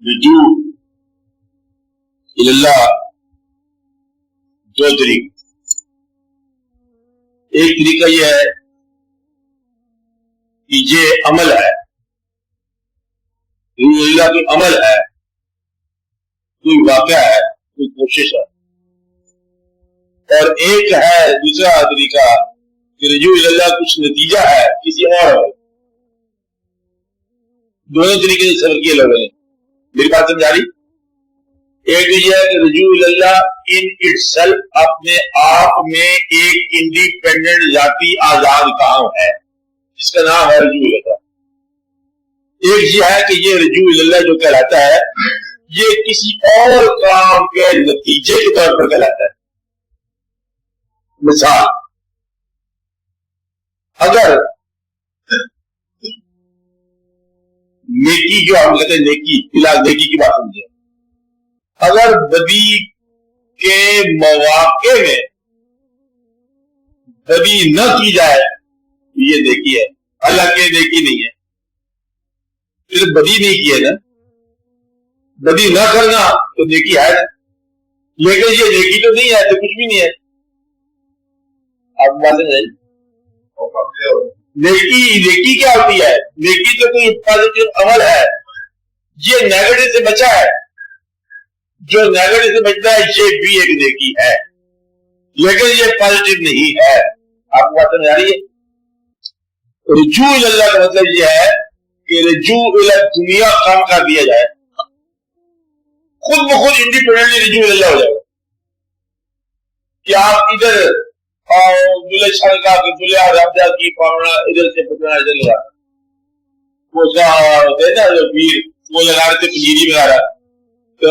رجوع اللہ دو طریقے. ایک طریقہ یہ ہے کہ یہ عمل ہے، رجوع اللہ کوئی عمل ہے، کوئی واقعہ ہے، کوئی کوشش ہے. اور ایک ہے دوسرا طریقہ کہ رجوع اللہ کچھ نتیجہ ہے کسی اور. دونوں طریقے سے سفر کیے لوگوں نے. میری بات سمجھا رہی؟ ایک یہ ہے کہ رجوع اللہ ان اٹ سیلف اپنے آپ میں ایک انڈیپینڈنٹ ذاتی آزاد کام ہے جس کا نام ہے رجوع اللہ. ایک یہ ہے کہ یہ رجوع اللہ جو کہلاتا ہے یہ کسی اور کام کے نتیجے کے طور پر کہلاتا ہے. مثال، اگر نیکی جو ہم کہتے ہیں نیکی، فی الحال نیکی کی بات سمجھے، اگر بدی کے مواقع میں بدی نہ کی جائے تو یہ نیکی ہے، حالانکہ نیکی نہیں ہے. پھر بدی نہیں کی ہے نا، بدی نہ کرنا تو نیکی ہے نا، لیکن یہ نیکی تو نہیں ہے تو کچھ بھی نہیں ہے. آپ بات نہیں. نیکی کیا ہوتی ہے؟ نیکی تو کوئی پازیٹیو عمل ہے، یہ نیگیٹو سے بچا ہے. جو نیگیٹو سے بچتا ہے یہ بھی ایک نیکی ہے، لیکن یہ پازیٹیو نہیں ہے. آپ کو بات سمجھ آ رہی ہے؟ رجوع اللہ کا مطلب یہ ہے کہ رجوع اللہ دنیا کام کر دیا جائے، خود بخود انڈیپینڈنٹلی رجوع اللہ ہو جائے. کہ آپ ادھر دلہے چھڑ کا دلہا رابطہ کی پاؤنا ادھر سے پکڑنا ادھر لگا وہ ہوتے نا جو پیر وہ لگا رہے تھے پنجیری میں آ رہا تو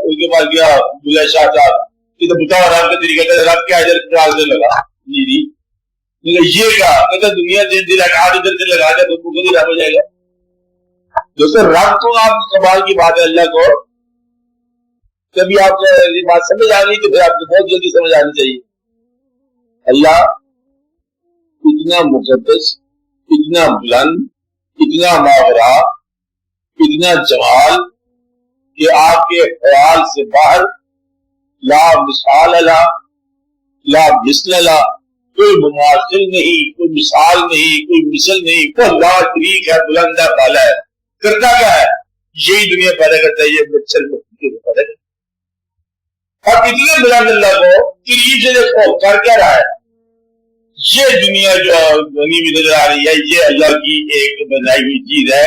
اس کے پاس گیا دلہا شاہ صاحب کہ تو بتاؤ رات کا طریقہ تھا رات کیا ادھر لگا پنجیری یہ کہا کہتا دنیا سے دل ہٹا ادھر سے لگا دے تو خود ہی رب ہو جائے گا. دوستو رب تو آپ کمال کی بات ہے اللہ کو. کبھی آپ کو یہ بات سمجھ آ گئی تو پھر آپ کو بہت جلدی سمجھ آنی چاہیے. اللہ اتنا مقدس، اتنا بلند، اتنا ماورا، اتنا جمال کہ آپ کے خیال سے باہر، لا مثال اللہ، لا مثل اللہ، کوئی مماثل نہیں، کوئی مثال نہیں، کوئی مثل نہیں، کوئی لا شریک ہے، بلند ہے، بالا ہے. کرتا کیا ہے؟ یہی دنیا پیدا کرتا ہے، یہ مچھر پیدا کرتا ہے. اور اتنے بلند اللہ کو قریب سے دیکھو کر کیا رہا ہے. یہ دنیا جو بنی ہوئی نظر آ رہی ہے یہ اللہ کی ایک بنائی ہوئی چیز ہے.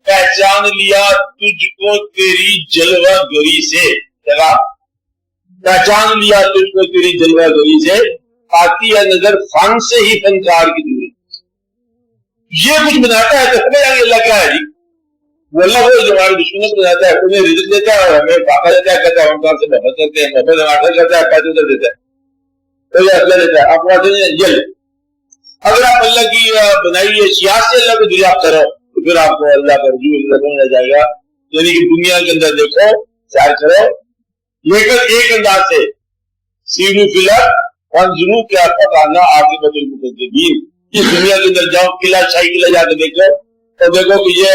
پہچان لیا تجھ کو تیری جلوہ گری سے، پہچان لیا تجھ کو تیری جلوہ گری سے، آتی ہے نظر فن سے ہی فنکار کی دوری. یہ کچھ بناتا ہے تو ہمیں آگے اللہ کیا ہے جی؟ وہ اللہ وہ جو ہمارے دشمنوں کو بناتا ہے، انہیں رزق دیتا ہے اور ہمیں فاقہ دیتا ہے، کہتا ہے ہم کام سے محبت کرتے ہیں، محبت حاصل کرتا ہے، پیسے ادھر دیتا ہے، تو یہ اصلہ دیتا ہے. آپ بات نہیں جل. اگر آپ اللہ کی بنائی ہوئی اشیاء سے اللہ کو دریافت کرو تو پھر آپ کو اللہ کا رجوع سمجھ آ جائے گا. یعنی کہ دنیا کے اندر دیکھو، سیر کرو، لیکن ایک انداز سے سیرو فلر فانظروا کیا پکانا عاقبۃ المکذبین. اس دنیا کے اندر جاؤ، قلعہ شاہی قلعہ جا کے دیکھو تو دیکھو کہ یہ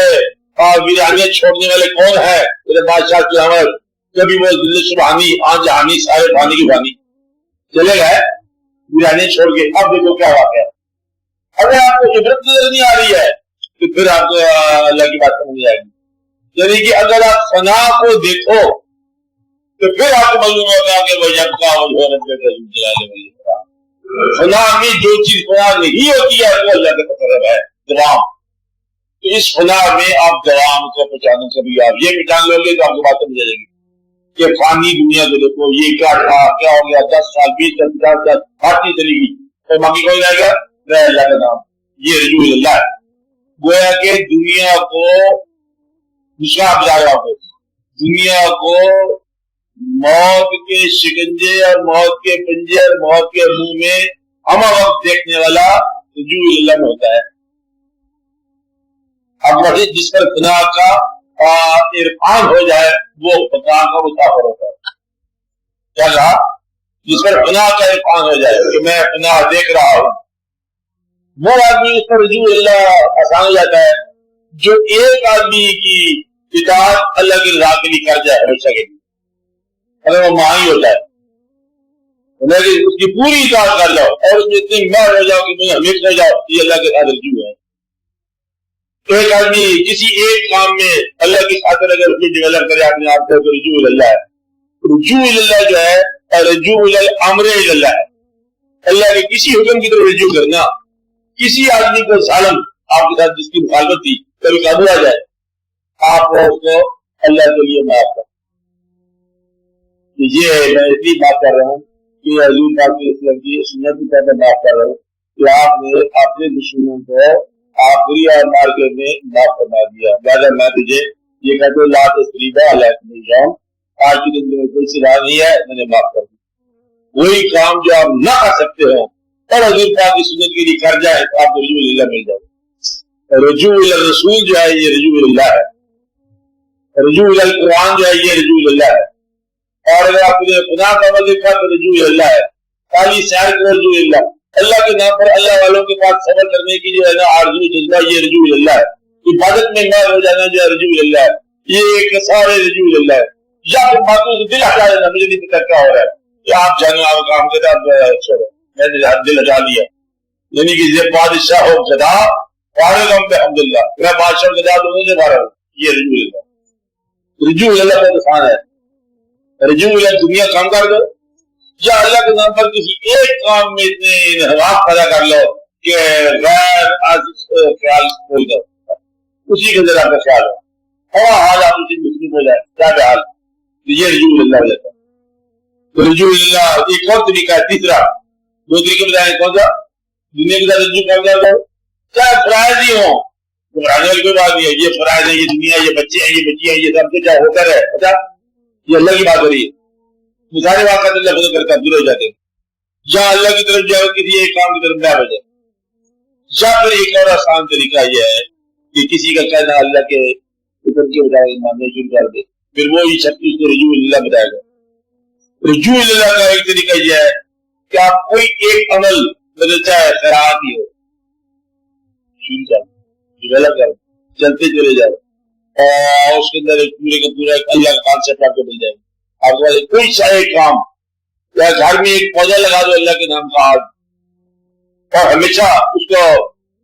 ویرانیاں چھوڑنے والے کون ہے. میرے بادشاہ کی آمد، کبھی وہ ذل سبحانی آن جہانی سارے بانی کی بانی چلے گئے ویرانیاں چھوڑ کے. اب دیکھو کیا واقعہ ہے. اگر آپ کو عبرت نظر نہیں آ رہی ہے تو پھر آپ کو اللہ کی بات سمجھ آئے گی. یعنی کہ اگر آپ فنا کو دیکھو تو پھر آپ کو معلوم ہوگا کہ وہ جب کا فنا میں جو چیز فنا نہیں ہوتی ہے وہ اللہ کا تصرف ہے، دوام. تو اس فنا میں آپ دوام کو پہچانو. کبھی آپ یہ پہچان لو گے تو آپ کو بات سمجھ آئے گی کہ فانی دنیا کو دیکھو یہ کیا تھا، کیا ہو گیا، 10 سال 20 سال 50 سال ہر چیز چلے گی تو باقی کوئی رہے گا نہ اللہ کا نام. یہ رجوع اللہ ہے. گویا کہ دنیا کو دوسرا بتا رہا ہوں، دنیا کو موت کے شکنجے اور موت کے پنجے اور موت کے منہ میں ہم وقت دیکھنے والا رجوع اللہ میں ہوتا ہے. اب وہی جس پر گناہ کا عرفان ہو جائے وہ خدا کا مسافر ہوتا ہے. کیا کہا؟ جس پر گناہ کا عرفان ہو جائے کہ میں گناہ دیکھ رہا ہوں، وہ آدمی اس پر رجوع اللہ آسان ہو جاتا ہے. جو ایک آدمی کی इताअत अल्लाह की रजा के लिए कर जाए हमेशा के लिए, अगर वो माँ ही होता है, लेकिन उसकी पूरी इताअत कर जाओ और उसमें इतनी मार हो जाओ कि मुझे हमेशा जाओ, ये अल्लाह के साथ रजू है। तो एक आदमी किसी एक काम में अल्लाह की खातिर अगर उसमें डेवलप करे अपने आप को, तो रजू इल्लाह है। रजू इल्लाह जो है रजू इल्ल अम्र इल्लाह है, अल्लाह के किसी हुक्म की तरफ रजू करना। किसी आदमी को जालिम आपके साथ जिसकी मुखालफत थी कभी काबू आ जाए, आप उसको अल्लाह के लिए माफ कर। ये मैं इसलिए बात कर रहा हूँ कि हजूर पाक की इस्लाम की सुन्नत की तरह बात कर रहा हूँ कि आपने अपने दुश्मनों को आखिरी और मार्केट में माफ करवा दिया। ज्यादा मैं तुझे ये कहते हो ला तस्रीबा नहीं जाऊँ, आज की जिंदगी में कोई सिला नहीं है, मैंने माफ कर दिया। वही काम जो आप ना कर सकते हो और हजूर पाक की सुन्नत के लिए कर जाए तो आपको रजू इल्लाह मिल जाए। रजू इल्ला रसूल जो है ये रजू इल्लाह है, रजू इल्ला कुरान जो है ये रजू इल्लाह है। और अगर आपने खुदा का अमल देखा तो रजू इल्लाह है। खाली सैर को रजू इल्लाह, अल्लाह के नाम पर अल्लाह वालों के पास सफर करने की जो है ना आरज़ू जज्बा, ये रजू इल्लाह है। इबादत में मार हो जाना जो है रजू इल्लाह है, ये एक सारे रजू इल्लाह है। या फिर बातों से दिल हटा देना, मुझे नहीं पता क्या हो रहा है, कि आप जानो आप काम करते आप छोड़ो, मैंने दिल हटा लिया, यानी कि ये बादशाह हो गदा फारगम पे अब्दुल्लाह, मैं बादशाह गदा दोनों से मारा हूँ, ये रजू इल्लाह। रजू इल्लाह का निशान है। रजू इल्लाह दुनिया काम कर दो या अल्लाह के नाम पर किसी एक काम में इतने इन्हराफ पैदा कर लो कि गैर ख्याल भूल दो, उसी के अंदर आपका ख्याल हो और हाल आप उसी मुस्लिम हो जाए, क्या हाल, ये रजू इल्लाह हो जाता है। तो रजू इल्लाह एक और तरीका है। तीसरा, दो तरीके बताए, कौन सा? दुनिया के साथ रजू कर दो, चाहे फराइज ही हो, घबराने वाली कोई बात नहीं है, ये फराइज है, ये दुनिया, ये बच्चे हैं, ये बच्चियां, ये सब कुछ होकर है, पता ये अल्लाह की बात हो रही है। सारे वाक़ात अल्लाह खुद करता दूर हो जाते हैं, या अल्लाह की तरफ जाओ किसी एक काम की तरफ ना हो जाए। या फिर एक और आसान तरीका यह है कि किसी का कहना अल्लाह के हुक्म के बजाय मानने शुरू कर दे, फिर वो ही शक्ति उसको रजू इल्लाह बताएगा। रजू इल्लाह का एक तरीका यह है कि आप कोई एक अमल मतलब चाहे खैरात ही हो, डेवलप कर चलते चले जाओ और उसके अंदर पूरे का पूरा अल्लाह का कॉन्सेप्ट आपको मिल जाएगा। आपको कोई चाहे काम, या घर में एक पौधा लगा दो अल्लाह के नाम का आज, और हमेशा उसको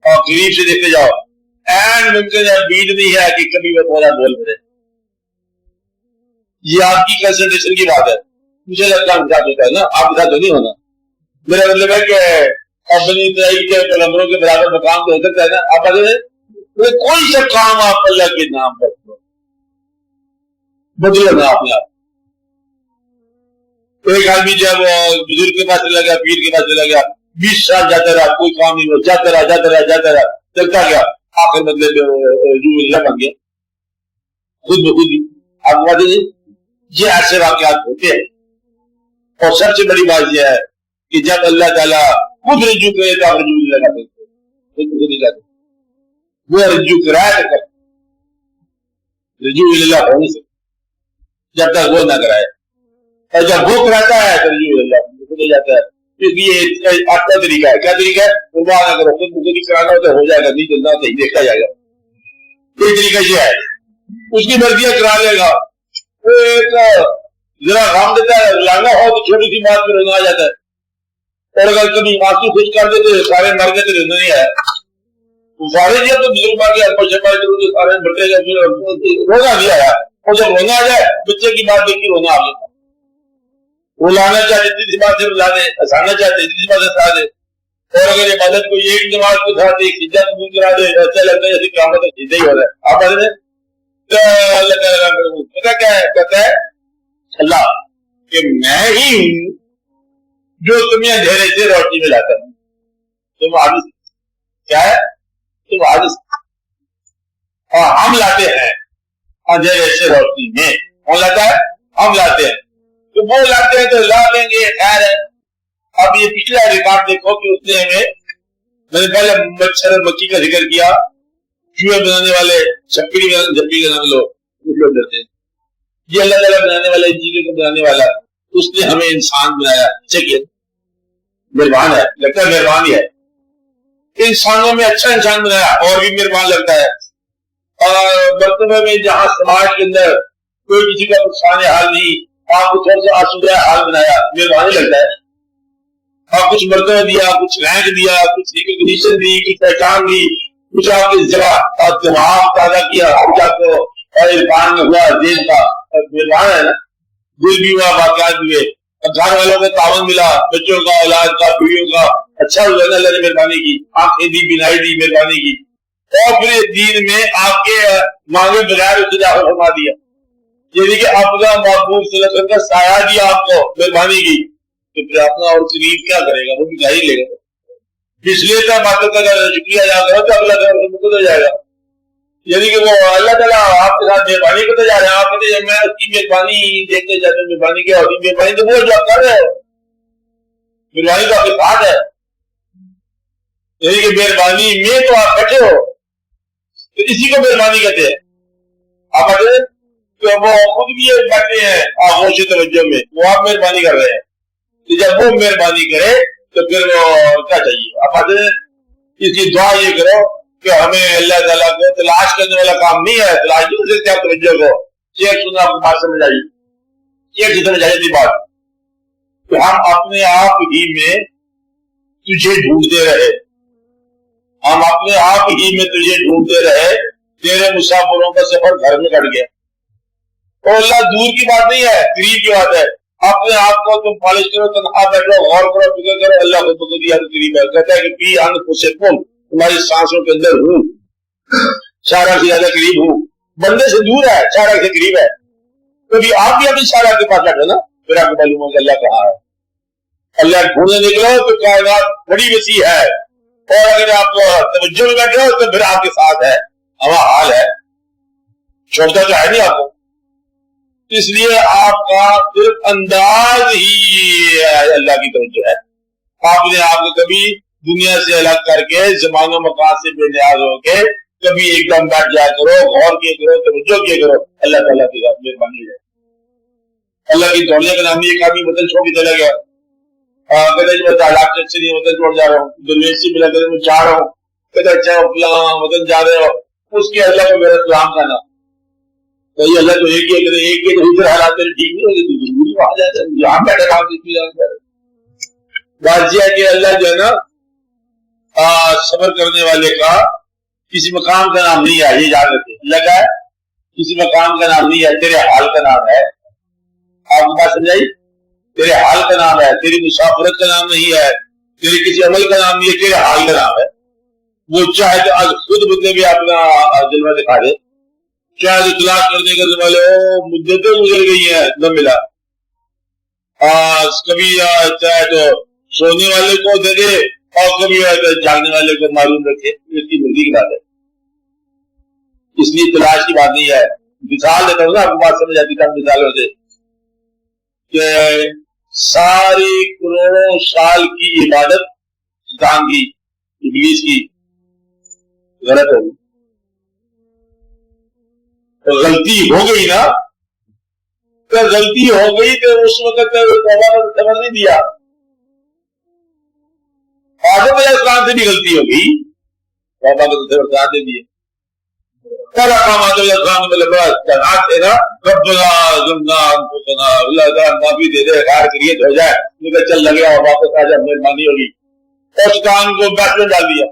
करीब से देखते जाओ, एंड मुमकिन है बीज नहीं है कि कभी वो पौधा बोल पड़े। ये आपकी कंसंट्रेशन की बात है, मुझे लगता है साथ होता है ना, आपके साथ तो नहीं होना। मेरा मतलब है कि अपनी तरह के पलंबरों के बराबर मकाम तो हो सकता है ना, आप अगर कोई सा काम आप अल्लाह के नाम पर बदलो ना अपने आप। तो एक आदमी जब बुजुर्ग के पास चला गया, पीर के पास चला गया, 20 साल जाता रहा, कोई काम नहीं हुआ, जाता रहा, चलता गया, आखिर मतलब रजू इल्लाह बन गया खुद ब खुद ही। आप बात ये ऐसे वाकयात होते हैं। और सबसे बड़ी बात यह है कि जब अल्लाह ताला खुद रजू करे तो आप रजू इल्लाह करते हैं, वो रजू कराया तो कर, रजू इल्लाह हो नहीं सकता जब तक वो ना कराए, और जब वो कराता है तो रजू इल्लाह हो जाता है। इसलिए अच्छा तरीका है। क्या तरीका है? कुर्बान अगर खुद मुझे कराना हो तो हो जाएगा, नहीं चलना सही देखा जाएगा। ये तरीका ये है, उसकी मर्जियां करा लेगा। एक जरा काम देता है, लाना हो तो छोटी सी बात में रोना आ जाता है, और अगर कभी आंसू खुश कर देते सारे मर गए तो रोना नहीं आया। सारे जी तो बुजुर्ग आ गया, सारे बटे रोना नहीं आया, और जब रोना आ जाए बच्चे की बात देख के रोना आ गया। वो लाना चाहे जितनी बात से ला दे, हंसाना चाहते जितनी बात हंसा दे, और अगर इबादत को एक नमाज के साथ एक सिज्जा कबूल करा दे, ऐसा लगता है जैसे क़यामत तक सिद्धा ही हो रहा है। आप बात तो अल्लाह पता क्या है? कहता है अल्लाह कि मैं ही हूं जो तुम्हें अंधेरे से रोशनी में लाता हूं। तुम आगे क्या है? तुम आगे हम लाते हैं अंधेरे से रोशनी में। कौन लाता है? हम लाते हैं। तो वो लाते हैं तो ला लेंगे, खैर है। अब ये पिछला रिकॉर्ड देखो कि उसने हमें, मैंने पहले मच्छर और मक्खी का जिक्र किया, चूहे बनाने वाले, छपरी का नाम लो, लोग डरते हैं। ये अल्लाह ताला बनाने वाला, चीजों को बनाने वाला, उसने हमें इंसान बनाया। चलिए मेहरबान है, लगता है मेहरबान ही है। इंसानों में अच्छा इंसान बनाया और भी मेहरबान लगता है। मरतबे में जहां समाज के अंदर कोई किसी का नुकसान हाल नहीं, आपको थोड़ा सा आसूदा हाल बनाया, मेहरबानी लगता है। आप कुछ मरतबा दिया, कुछ रैंक दिया, कुछ रिकॉग्निशन दी, कुछ पहचान दी, कुछ आपके दिमाग ताजा किया, कुछ आपको इरफान में हुआ, देश का मेहमान है ना, दिल भी हुआ, वाकयात हुए, घर वालों को तावन मिला, बच्चों का, औलाद का, बीवियों का अच्छा हुआ ना, अल्लाह ने मेहरबानी की, आंखें दी, बिनाई दी, मेहरबानी की, और फिर दीन में आपके मांगे बगैर उससे दाखिल फरमा दिया, यानी कि आपका महबूब सल्लल्लाहु अलैहि वसल्लम का साया दिया आपको, मेहरबानी की, तो फिर अपना और गरीब क्या करेगा, वो भी क्या ही लेगा। पिछले का बातों का शुक्रिया अदा करो तो अगला मुक्त हो जाएगा। यानी कि वो अल्लाह ताला आपके साथ मेहरबानी करते जा रहे हैं, आप कहते मैं उसकी मेहरबानी देखते जाते हैं, मेहरबानी क्या होती, मेहरबानी तो वो जो आप कर रहे हो, मेहरबानी तो आपके साथ है, यानी कि मेहरबानी में तो आप बैठे हो, तो इसी को मेहरबानी कहते हैं। आप बैठे तो वो खुद भी बैठे हैं आगोश तवज्जो में, वो आप मेहरबानी कर रहे हैं, तो जब वो मेहरबानी करे तो फिर वो क्या चाहिए, आप इसकी दुआ ये करो कि हमें अल्लाह ताला को तलाश करने वाला काम नहीं है, तलाश नहीं कर सकते आप तवज्जो को। शेख सुना आपको बात समझ आई, शेख जी समझ आई बात कि हम अपने आप ही में तुझे ढूंढते रहे, हम अपने आप ही में तुझे ढूंढते रहे, तेरे मुसाफिरों का सफर घर में कट गया। तो अल्लाह दूर की बात नहीं है, करीब की बात है। अपने आप को तुम पॉलिश करो, तनखा बैठो, गौर करो, फिक्र करो, अल्लाह को तो दिया तो करीब है। कहता है कि पी अन खुशे तुम तुम्हारी सांसों के अंदर हूँ, शारा से ज्यादा करीब हूँ, बंदे से दूर है, शारा से करीब है। कभी आप भी अपनी शारा के पास बैठो ना, फिर आपको मालूम होगा अल्लाह कहाँ है। अल्लाह ढूंढने निकलो तो कायनात बड़ी वसी है, और अगर आप तवज्जो में बैठे हो तो फिर आपके साथ है, हमारा हाल है, छोड़ता तो है नहीं आपको। इसलिए आपका सिर्फ अंदाज ही अल्लाह की तवज्जो है। आपने आपको कभी दुनिया से अलग करके जमानो मकान से बेनियाज होके कभी एकदम बैठ जाया करो, गौर किया करो, तवज्जो किया करो, अल्लाह ताला की मेहरबानी है। अल्लाह की दौड़ने का नाम नहीं, एक आदमी वतन छोड़ के चला गया, कहते जी बता लाख से नहीं वतन छोड़ जा रहा हूँ, दुनिया से मिला कर मैं चाह रहा हूँ, कहते अच्छा वतन जा रहे हो, उसके अल्लाह को मेरा सलाम करना, तो ये अल्लाह तो एक ही है, एक ही इधर हालात ठीक नहीं होगी, वहां जाते यहाँ बैठे काम बाजिया के अल्लाह जो है ना सबर करने वाले का किसी मकाम का नाम नहीं है, ये याद रखिए, अल्लाह का है किसी मकाम का नाम नहीं है, तेरे हाल का नाम है। आपको बात समझाई, तेरे हाल का नाम है, तेरी मुसाफरत का नाम नहीं है, तेरे किसी अमल का नाम नहीं है, तेरे हाल का नाम है। वो चाहे तो आज खुद बदले भी अपना जलवा दिखा दे, चाहे तो तलाश करने का जमाने मुद्दतें गुजर गई है, न मिला, कभी चाहे तो सोने वाले को दे दे और कभी तो जागने वाले को मालूम रखे, इसकी मर्जी की बात है, इसलिए तलाश की बात नहीं है। मिसाल देता हूँ ना, आपको बात समझ आती है मिसालों से, कि सारी करोड़ों साल की इबादत शैतान की, इब्लीस की गलत होगी, तो गलती हो गई ना, तो गलती हो गई तो उस वक्त खबर नहीं दिया, आदम अलैहिस्सलाम से भी गलती हो गई, बाबा को तो खबर दे दिए, सारा काम आदम अलैहिस्सलाम ने थे ना, माफी दे दे, खैर करिए हो जाए, मुझे चल लगे और वापस आ जाए, मेहरबानी होगी, और शैतान को बैठ में डाल दिया।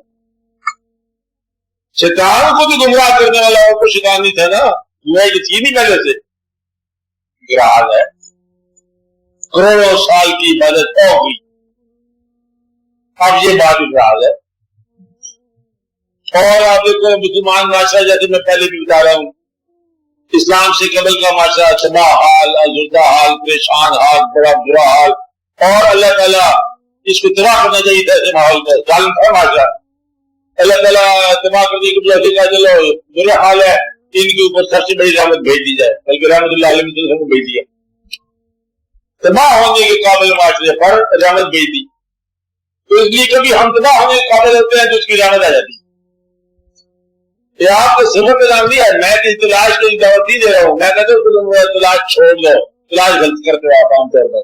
शैतान को तो गुमराह करने वाला और कोई शैतान नहीं था ना, दुआ की थी नहीं पहले से, गिराज है, करोड़ों साल की इबादत हो गई, अब ये बात गिराज है। और आप देखो मुसलमान माशरा, जैसे मैं पहले भी बता रहा हूं, इस्लाम से कबल का माशरा तबाह हाल, आज़ुर्दा हाल, परेशान हाल, बड़ा बुरा हाल, और अल्लाह ताला इसको तबाह करना चाहिए था ऐसे माहौल में, जालिम था माशरा, अल्लाह ताला तबाह करने के लिए कहा चलो बुरा हाल है, इनके ऊपर सबसे बड़ी रहमत भेज दी जाए, बल्कि रहमतुल्लाह अलैहि को भेज दिया, तबाह होने के काबिल माशरे पर रहमत भेज दी। तो इसलिए कभी हम तबाह होने के काबिल होते हैं तो उसकी रहमत आ जाती है। आपको सफर का नाम नहीं है, मैं किसी तलाश को दावत नहीं दे रहा हूँ, मैं कहता हूँ तुम तलाश छोड़ दो, तलाश गलती करते हो आप आमतौर पर,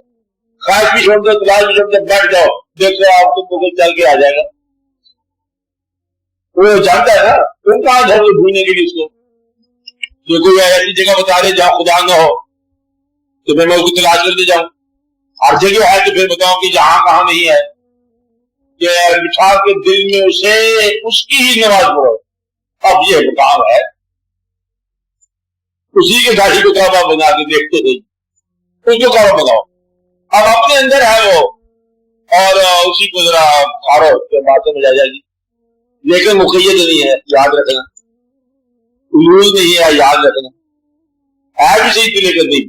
ख्वाहिश भी छोड़ दो, तलाश भी छोड़ दो, बैठ जाओ, देखो आप तुमको कुछ चल के आ जाएगा। वो जानता है ना, तुम कहाँ झोंक ढूंढने के लिए उसको, जो कोई ऐसी जगह बता दे जहां खुदा न हो तो फिर मैं उसको तलाश करते जाऊं। हर जगह है तो फिर बताऊं कि जहां कहां नहीं है, कि बिठा के दिल में उसे उसकी ही नमाज पढ़ो। अब ये मुकाम है, उसी के गाड़ी को काबा बना के देखते थे, उसको काबा बनाओ। अब अपने अंदर है वो, और उसी को जरा खारो उसके बातों में जा जाएगी, लेकिन मुकय्यद नहीं है, याद रखना। रूल नहीं है, याद रखना। है भी सही तो लेकर नहीं,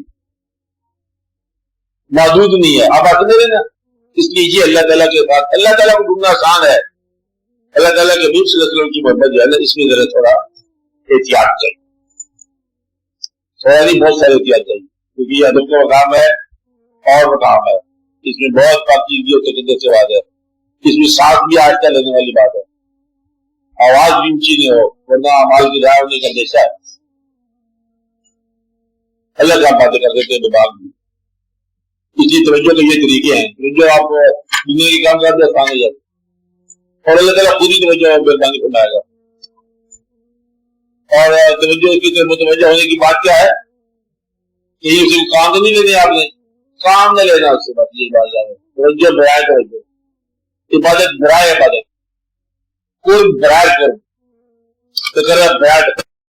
मौजूद नहीं है। अब हंसने देना। इसलिए ये अल्लाह ताला के साथ, अल्लाह ताला को ढूंढना आसान है, अल्लाह ताला के नबी सल्लल्लाहु अलैहि वसल्लम की मोहब्बत जो है ना, इसमें जरा थोड़ा एहतियात चाहिए, थोड़ा नहीं बहुत सारी एहतियात चाहिए, क्योंकि ये अदब का मकाम है और मकाम है। इसमें बहुत पाकीज़गी और तकद्दुस से बात है, इसमें सांस भी आहिस्ता लेने वाली बात है, आवाज भी ऊंची नहीं हो, वरना अमाल की राह होने का अंदेशा है। अल्लाह का बातें कर देते हैं दिमाग में। इसी तवज्जो के ये तरीके हैं, तवज्जो आप दुनिया की काम करते आसान हो जाए, और अल्लाह ताला पूरी तवज्जो बेरबानी फरमाएगा। और तवज्जो की तरफ मुतवज्जो होने की बात क्या है, यही उसे काम तो नहीं लेने, आपने काम न लेना उससे, बात यही बात है। तवज्जो बराए तवज्जो, इबादत बराए इबादत, कोई बराए कर तो कर बराए